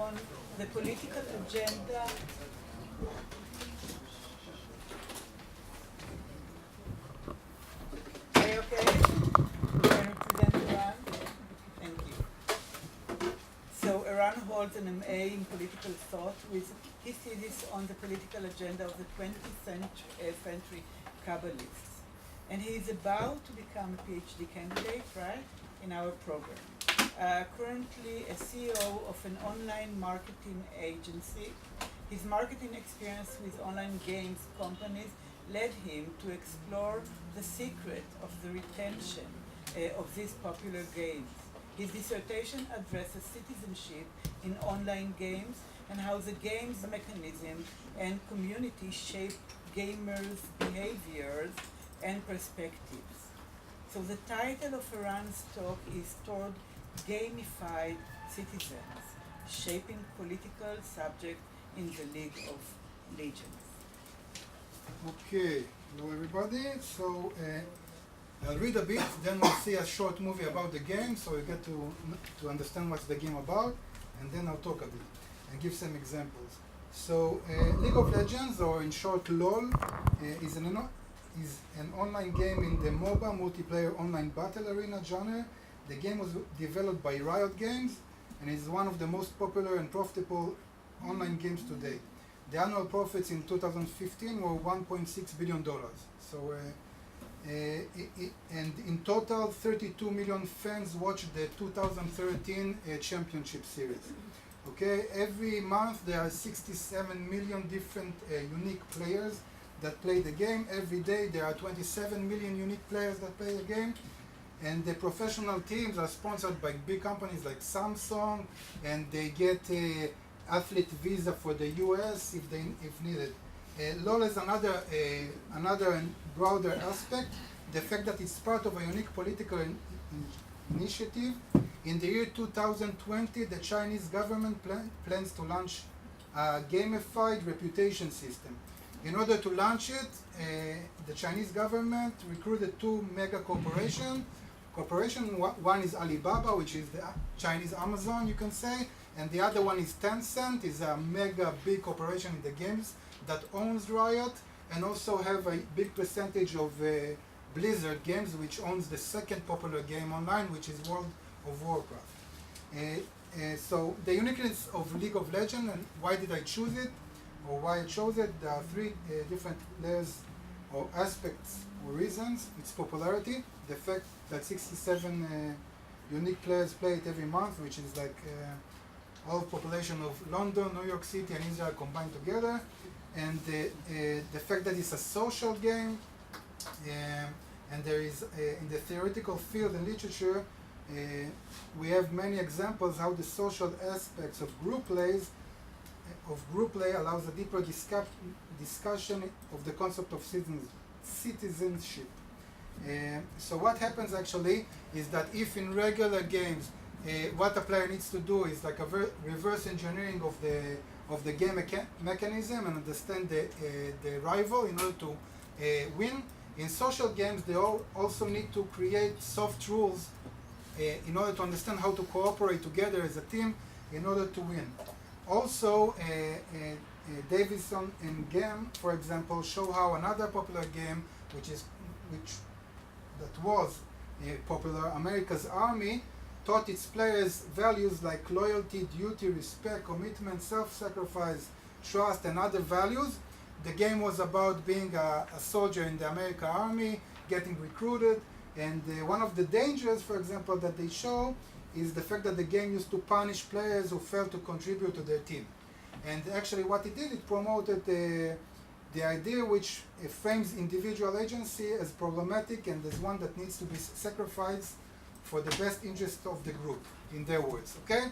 on the political agenda. Okay? Can you present Eran? Thank you. So Eran holds an MA in political thought with his thesis on the political agenda of the 20th century Kabbalists. And he is about to become a PhD candidate, right, in our program. Currently a CEO of an online marketing agency. His marketing experience with online games companies led him to explore the secret of the retention of these popular games. His dissertation addresses citizenship in online games and how the game's mechanism and community shape gamers' behaviors and perspectives. So the title of Eran's talk is Toward Gamified Citizens, Shaping Political Subject in the League of Legends. Okay, hello everybody. So I'll read a bit, then we'll see a short movie about the game, so you get to understand what's the game about, and then I'll talk a bit and give some examples. So League of Legends, or in short LOL, is an online game in the MOBA, multiplayer online battle arena genre. The game was developed by Riot Games and is one of the most popular and profitable online games today. The annual profits in 2015 were $1.6 billion. So, and in total, 32 million fans watched the 2013 championship series. Okay, every month there are 67 million different unique players that play the game. Every day there are 27 million unique players that play the game. And the professional teams are sponsored by big companies like Samsung, and they get a athlete visa for the US if needed. LOL is another and broader aspect, the fact that it's part of a unique political initiative. In the year 2020, the Chinese government plans to launch a gamified reputation system. In order to launch it, the Chinese government recruited two mega corporations. One is Alibaba, which is the Chinese Amazon, you can say, and the other one is Tencent, is a mega big corporation in the games that owns Riot, and also have a big percentage of Blizzard games, which owns the second popular game online, which is World of Warcraft. So the uniqueness of League of Legends, and why did I choose it, or why I chose it, there are three different layers or aspects or reasons. Its popularity, the fact that 67 unique players play it every month, which is like all population of London, New York City, and Israel combined together, and the fact that it's a social game, and there is in the theoretical field and literature, we have many examples how the social aspects of group play allows a deeper discussion of the concept of citizenship. So what happens actually is that if in regular games what a player needs to do is like a reverse engineering of the game mechanism and understand the rival in order to win, in social games they also need to create soft rules in order to understand how to cooperate together as a team in order to win. Also, Davison and Gam, for example, show how another popular game, that was popular, America's Army, taught its players values like loyalty, duty, respect, commitment, self-sacrifice, trust, and other values. The game was about being a soldier in the American Army, getting recruited, and one of the dangers, for example, that they show is the fact that the game used to punish players who failed to contribute to their team. And actually what it did, it promoted the idea which frames individual agency as problematic and as one that needs to be sacrificed for the best interest of the group, in their words, okay?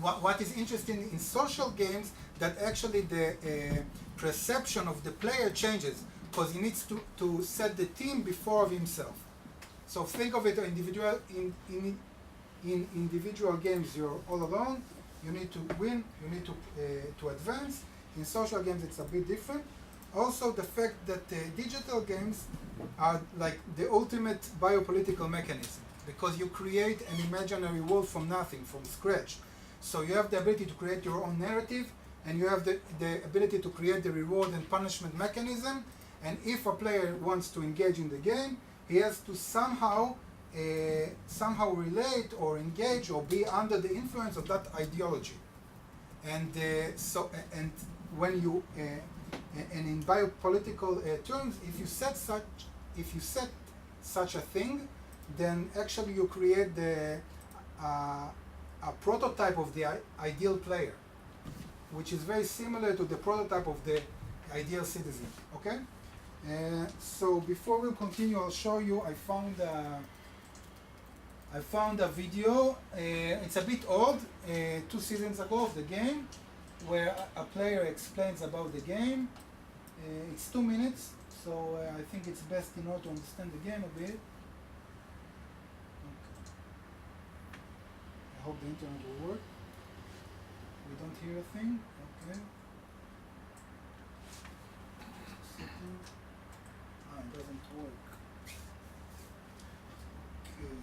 What is interesting in social games, that actually the perception of the player changes, because he needs to set the team before himself. So think of it in individual games, you're all alone, you need to win, you need to advance. In social games it's a bit different. Also the fact that digital games are like the ultimate biopolitical mechanism. because you create an imaginary world from nothing, from scratch. So you have the ability to create your own narrative, and you have the ability to create the reward and punishment mechanism. And if a player wants to engage in the game, he has to somehow relate or engage or be under the influence of that ideology. And and when you and in biopolitical terms, if you set such a thing, then actually you create a prototype of the ideal player, which is very similar to the prototype of the ideal citizen. Okay. So before we continue, I'll show you. I found a video. It's a bit old, 2 seasons ago of the game, where a player explains about the game. It's 2 minutes, so I think it's best in order to understand the game a bit. Okay. I hope the internet will work. We don't hear a thing. Okay. It doesn't work. Okay.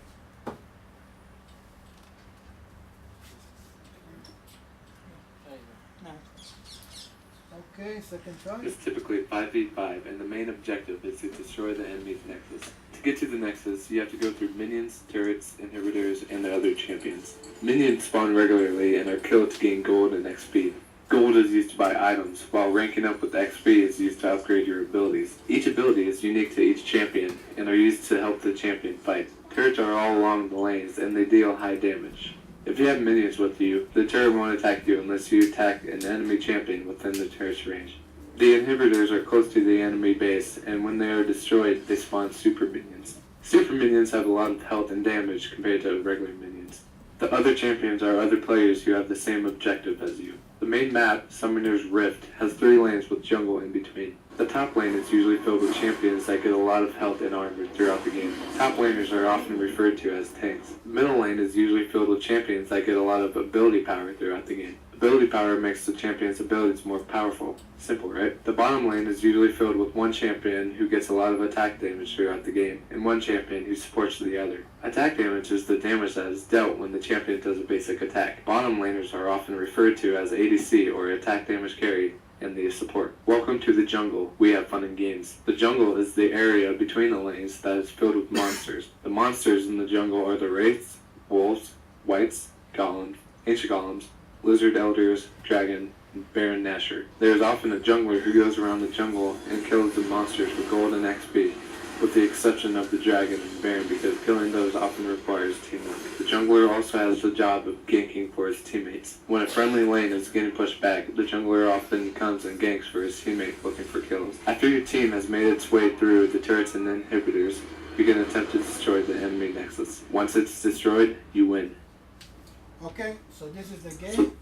Okay, second try. It's typically 5v5, and the main objective is to destroy the enemy's nexus. To get to the nexus, you have to go through minions, turrets, inhibitors, and the other champions. Minions spawn regularly and are killed to gain gold and XP. Gold is used to buy items, while ranking up with XP is used to upgrade your abilities. Each ability is unique to each champion, and are used to help the champion fight. Turrets are all along the lanes, and they deal high damage. If you have minions with you, the turret won't attack you unless you attack an enemy champion within the turret's range. The inhibitors are close to the enemy base, and when they are destroyed, they spawn super minions. Super minions have a lot of health and damage compared to regular minions. The other champions are other players who have the same objective as you. The main map, Summoner's Rift, has 3 lanes with jungle in between. The top lane is usually filled with champions that get a lot of health and armor throughout the game. Top laners are often referred to as tanks. The middle lane is usually filled with champions that get a lot of ability power throughout the game. Ability power makes the champion's abilities more powerful. Simple, right? The bottom lane is usually filled with one champion who gets a lot of attack damage throughout the game, and one champion who supports the other. Attack damage is the damage that is dealt when the champion does a basic attack. Bottom laners are often referred to as ADC, or attack damage carry, and the support. Welcome to the jungle. We have fun and games. The jungle is the area between the lanes that is filled with monsters. The monsters in the jungle are the wraiths, wolves, wights, golems, ancient golems, lizard elders, dragon, and baron nasher. There is often a jungler who goes around the jungle and kills the monsters for gold and XP, with the exception of the dragon and baron, because killing those often requires teamwork. The jungler also has the job of ganking for his teammates. When a friendly lane is getting pushed back, the jungler often comes and ganks for his teammate looking for kills. After your team has made its way through the turrets and inhibitors, you can attempt to destroy the enemy nexus. Once it's destroyed, you win. Okay, so this is the game.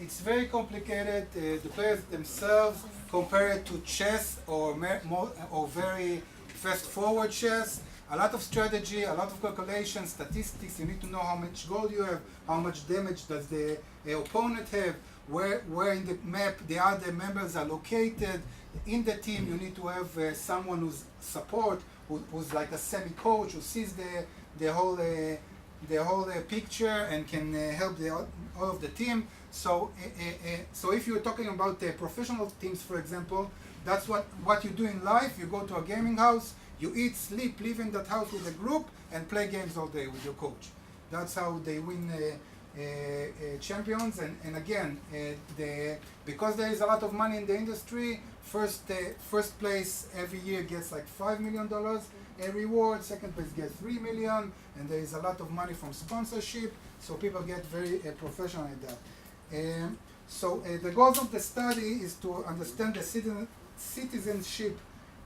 It's very complicated. The players themselves compare it to chess or very fast-forward chess. A lot of strategy, a lot of calculation, statistics. You need to know how much gold you have, how much damage does the opponent have, where in the map the other members are located. In the team, you need to have someone who's support, who's like a semi-coach, who sees the whole picture and can help all of the team. So if you're talking about professional teams, for example, that's what you do in life. You go to a gaming house, you eat, sleep, live in that house with a group, and play games all day with your coach. That's how they win champions. And again, because there is a lot of money in the industry, first place every year gets like $5 million a reward, second place gets $3 million, and there is a lot of money from sponsorship, so people get very professional at that. So the goals of the study is to understand the citizenship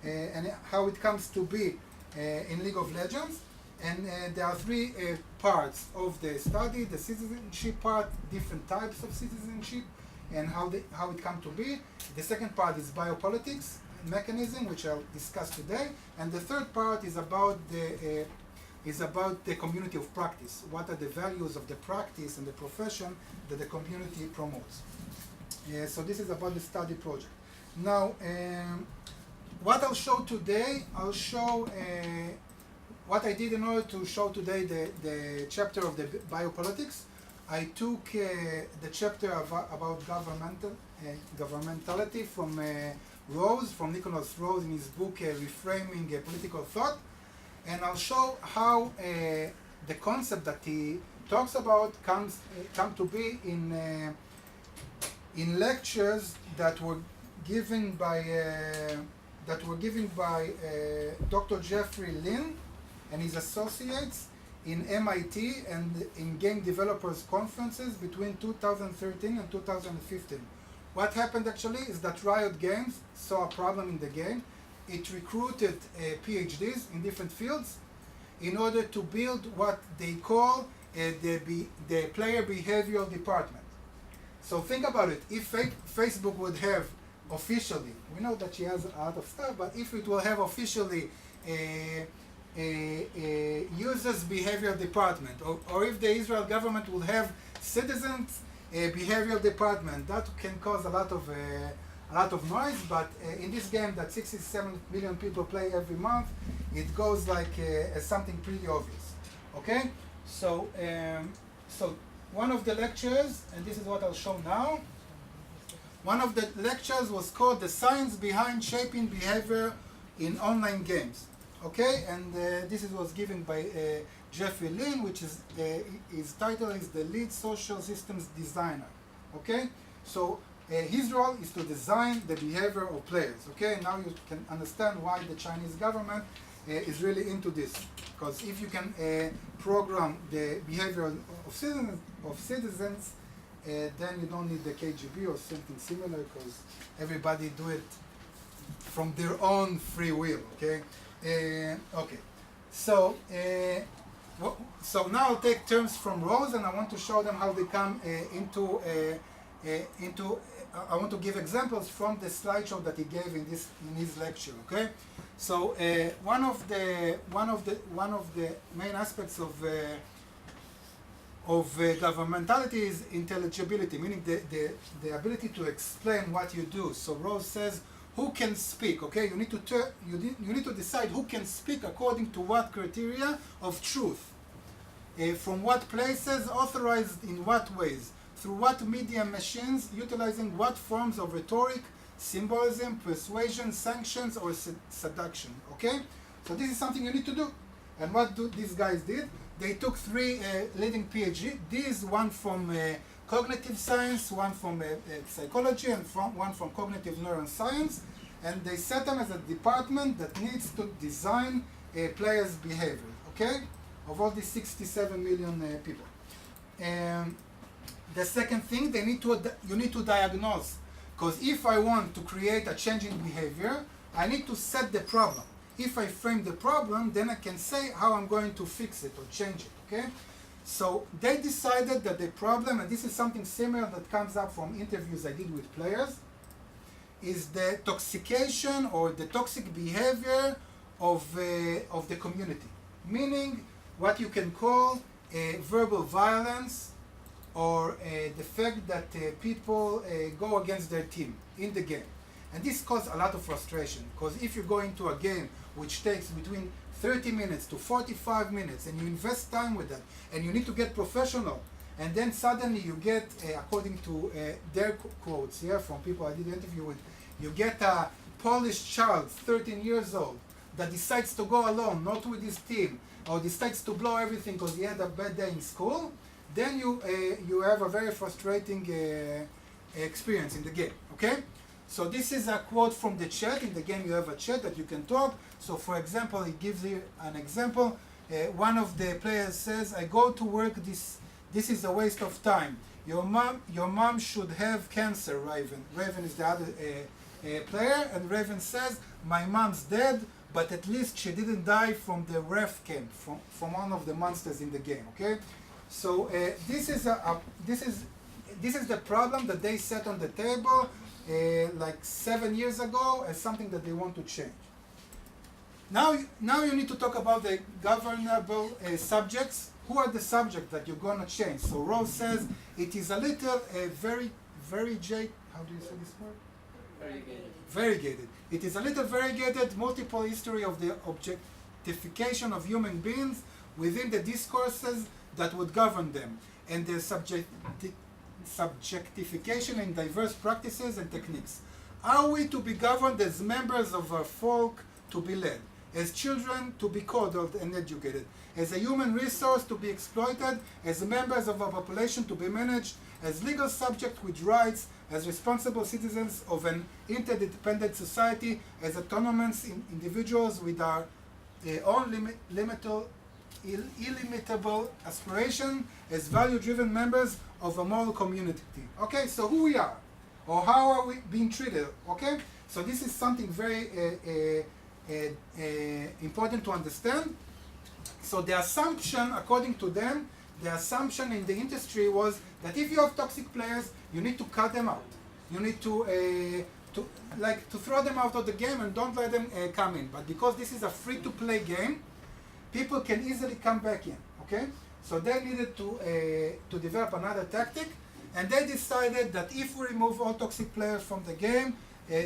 and how it comes to be in League of Legends. And there are 3 parts of the study: the citizenship part, different types of citizenship, and how it come to be. The second part is biopolitics mechanism, which I'll discuss today. And the third part is about the community of practice. What are the values of the practice and the profession that the community promotes? So this is about the study project. Now, what I'll show today, what I did in order to show today the chapter of the biopolitics, I took the chapter about governmentality from Rose, from Nicholas Rose in his book Reframing Political Thought, and I'll show how the concept that he talks about come to be in lectures that were given by Dr. Jeffrey Lin and his associates in MIT and in game developers conferences between 2013 and 2015. What happened actually is that Riot Games saw a problem in the game. It recruited PhDs in different fields in order to build what they call the player behavioral department. So think about it. If Facebook would have officially, we know that she has a lot of stuff, but if it will have officially a users behavioral department, or if the Israel government will have citizens behavioral department, that can cause a lot of noise. But in this game that 67 million people play every month, it goes like as something pretty obvious. Okay, so one of the lectures, and this is what I'll show now. One of the lectures was called "The Science Behind Shaping Behavior in Online Games." Okay, and this was given by Jeffrey Lin, which is his title is the lead social systems designer. Okay, so his role is to design the behavior of players. Okay, now you can understand why the Chinese government is really into this, because if you can program the behavior of citizens, then you don't need the KGB or something similar, because everybody do it from their own free will. Okay. Okay, so now I'll take terms from Rose, and I want to show them how they come into. I want to give examples from the slideshow that he gave in his lecture. Okay, so one of the main aspects of governmentality is intelligibility, meaning the ability to explain what you do. So Rose says, who can speak? Okay, you need to decide who can speak according to what criteria of truth, from what places, authorized in what ways, through what media machines, utilizing what forms of rhetoric, symbolism, persuasion, sanctions, or seduction. Okay, so this is something you need to do. And what these guys did? They took three leading PhDs, one from cognitive science, one from psychology, and one from cognitive neuroscience, and they set them as a department that needs to design players' behavior, okay, of all these 67 million people. The second thing, you need to diagnose, because if I want to create a change in behavior, I need to set the problem. If I frame the problem, then I can say how I'm going to fix it or change it, okay? So they decided that the problem, and this is something similar that comes up from interviews I did with players, is the toxication or the toxic behavior of the community. Meaning what you can call verbal violence, or the fact that people go against their team in the game. And this causes a lot of frustration, because if you go into a game which takes between 30 minutes to 45 minutes, and you invest time with that, and you need to get professional, and then suddenly you get, according to their quotes here from people I did an interview with, you get a Polish child, 13 years old, that decides to go alone, not with his team, or decides to blow everything because he had a bad day in school, then you have a very frustrating experience in the game, okay? So this is a quote from the chat. In the game you have a chat that you can talk. So for example, it gives you an example. One of the players says, I go to work, this is a waste of time. Your mom should have cancer, Raven. Raven is the other player, and Raven says, my mom's dead, but at least she didn't die from the ref camp, from one of the monsters in the game, okay? So this is the problem that they set on the table like 7 years ago as something that they want to change. Now you need to talk about the governable subjects. Who are the subjects that you're going to change? So Rose says it is a little variegated. How do you say this word? Variegated. Variegated. It is a little variegated, multiple history of the objectification of human beings within the discourses that would govern them, and their subjectification in diverse practices and techniques. Are we to be governed as members of our folk to be led, as children to be coddled and educated, as a human resource to be exploited, as members of our population to be managed, as legal subjects with rights, as responsible citizens of an interdependent society, as autonomous individuals with our own illimitable aspiration, as value-driven members of a moral community. Okay, so who we are, or how are we being treated? Okay, so this is something very important to understand. So the assumption, according to them, the assumption in the industry was that if you have toxic players, you need to cut them out. You need to throw them out of the game and don't let them come in. But because this is a free-to-play game, people can easily come back in. Okay, so they needed to develop another tactic, and they decided that if we remove all toxic players from the game,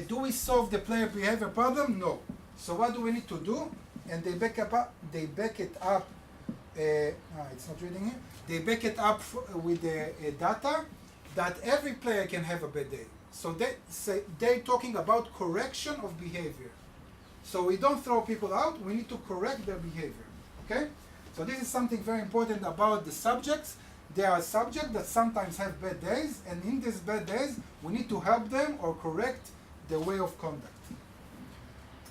do we solve the player behavior problem? No. So what do we need to do? And they back it up. It's not reading here. They back it up with the data that every player can have a bad day. So they're talking about correction of behavior. So we don't throw people out. We need to correct their behavior. Okay. So this is something very important about the subjects. They are subjects that sometimes have bad days, and in these bad days, we need to help them or correct their way of conduct.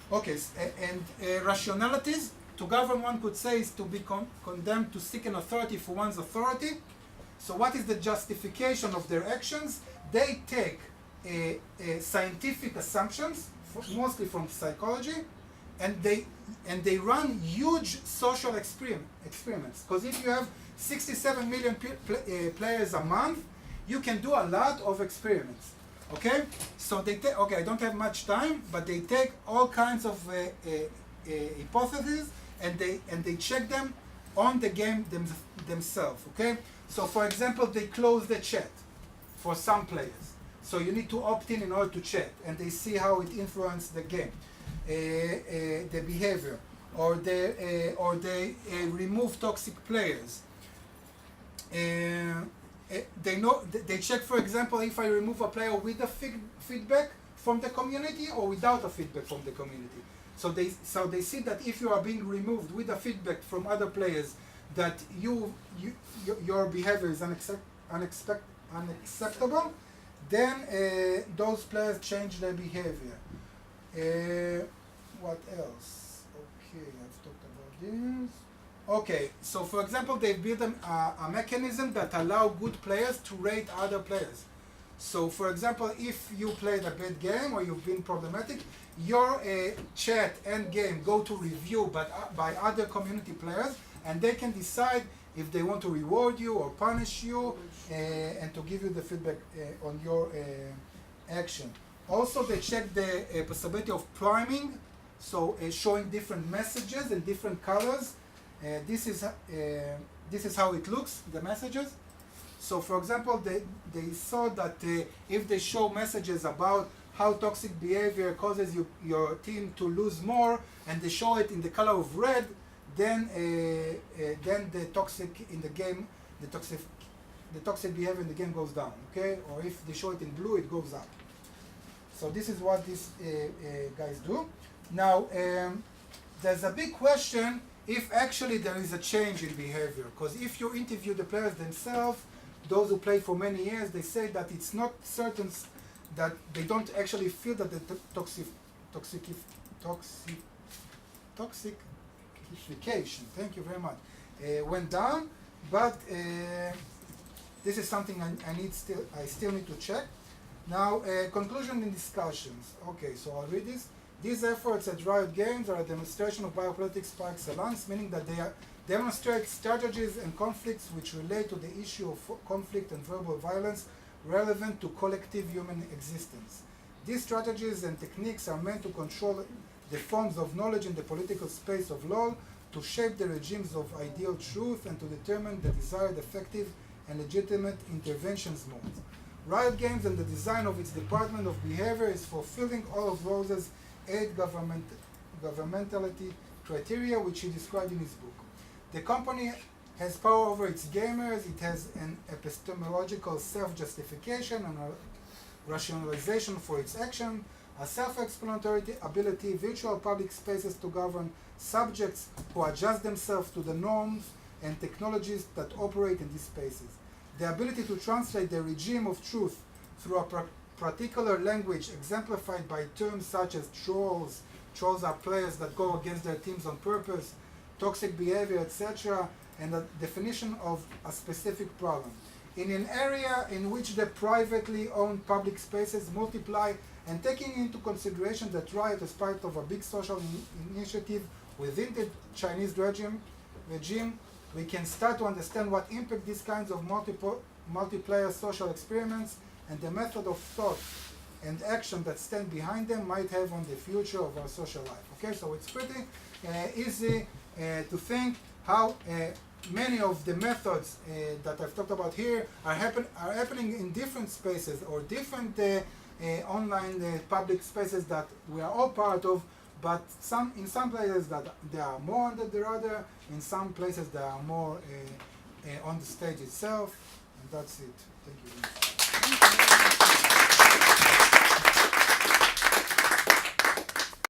Okay, and rationalities to govern, one could say, is to be condemned to seek an authority for one's authority. So what is the justification of their actions? They take scientific assumptions, mostly from psychology, and they run huge social experiments. Because if you have 67 million players a month, you can do a lot of experiments. Okay, so they take. Okay, I don't have much time, but they take all kinds of hypotheses and they check them on the game themselves. Okay, so for example, they close the chat for some players, so you need to opt in order to chat, and they see how it influences the game, the behavior, or they remove toxic players. They check, for example, if I remove a player with a feedback from the community or without a feedback from the community. So they see that if you are being removed with a feedback from other players, that your behavior is unacceptable, then those players change their behavior. What else? Okay, I've talked about this. Okay, so for example, they built a mechanism that allow good players to rate other players. So for example, if you played a bad game or you've been problematic, your chat and game go to review by other community players, and they can decide if they want to reward you or punish you, and to give you the feedback on your action. Also, they check the possibility of priming, so showing different messages in different colors. This is how it looks, the messages. So for example, they saw that if they show messages about how toxic behavior causes your team to lose more, and they show it in the color of red, then the toxic behavior in the game goes down. Okay, or if they show it in blue, it goes up. So this is what these guys do. Now there's a big question if actually there is a change in behavior, because if you interview the players themselves, those who play for many years, they say that it's not certain that they don't actually feel that the toxification, thank you very much, went down, but this is something I still need to check. Now, conclusion and discussions. Okay, so I'll read this. These efforts at Riot Games are a demonstration of biopolitics par excellence, meaning that they demonstrate strategies and conflicts which relate to the issue of conflict and verbal violence relevant to collective human existence. These strategies and techniques are meant to control the forms of knowledge in the political space of law, to shape the regimes of ideal truth, and to determine the desired effective and legitimate interventions mode. Riot Games and the design of its Department of Behavior is fulfilling all of Rose's 8 governmentality criteria which he described in his book. The company has power over its gamers, it has an epistemological self-justification and a rationalization for its action, a self-explanatory ability, virtual public spaces to govern subjects who adjust themselves to the norms and technologies that operate in these spaces. The ability to translate the regime of truth through a particular language exemplified by terms such as trolls. Trolls are players that go against their teams on purpose, toxic behavior, etc., and a definition of a specific problem. In an area in which the privately owned public spaces multiply, and taking into consideration that riot is part of a big social initiative within the Chinese regime, we can start to understand what impact these kinds of multiplayer social experiments and the method of thought and action that stand behind them might have on the future of our social life. Okay, so it's pretty easy to think how many of the methods that I've talked about here are happening in different spaces or different online public spaces that we are all part of, but in some places that there are more than the other, in some places there are more on the stage itself, and that's it. Thank you very much.